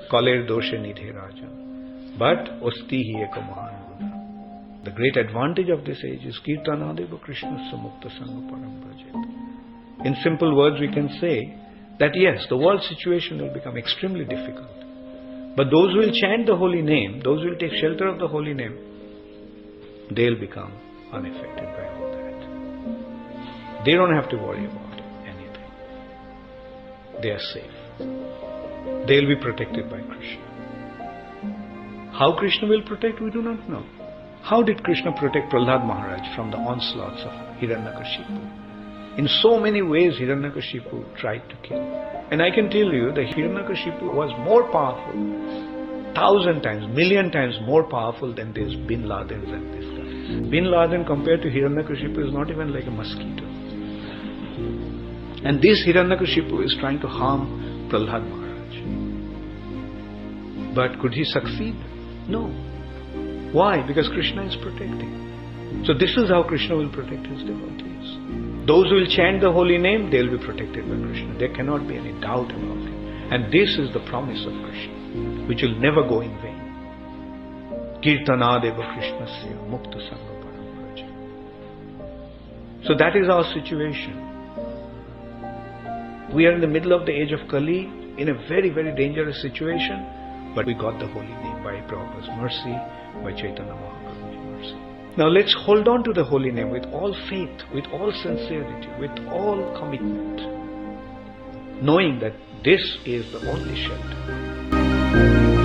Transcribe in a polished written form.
Kaler doshe nidhe rajan. But osti hi eka mahan buddha. The great advantage of this age is Kirtanadeva Krishna samukta sangha param bhajet. In simple words we can say that yes, the world situation will become extremely difficult. But those who will chant the holy name, those who will take shelter of the holy name, they'll become unaffected by all that. They don't have to worry about anything. They are safe. They'll be protected by Krishna. How Krishna will protect, we do not know. How did Krishna protect Prahlad Maharaj from the onslaughts of Hiranyakashipu? In so many ways Hiranyakashipu tried to kill. And I can tell you that Hiranyakashipu was more powerful, 1,000 times, million times more powerful than this Bin Ladens and this guy. Bin Laden compared to Hiranyakashipu is not even like a mosquito. And this Hiranyakashipu is trying to harm Prahlad Maharaj. But could he succeed? No. Why? Because Krishna is protecting. So this is how Krishna will protect his devotees. Those who will chant the holy name, they will be protected by Krishna. There cannot be any doubt about it. And this is the promise of Krishna, which will never go in vain. Kirtanadeva Krishnasya mukta sangha param bhajet. So that is our situation. We are in the middle of the age of Kali, in a very, very dangerous situation, but we got the holy name by Prabhupada's mercy, by Chaitanya Mahaprabhu's mercy. Now let's hold on to the holy name with all faith, with all sincerity, with all commitment, knowing that this is the only shelter.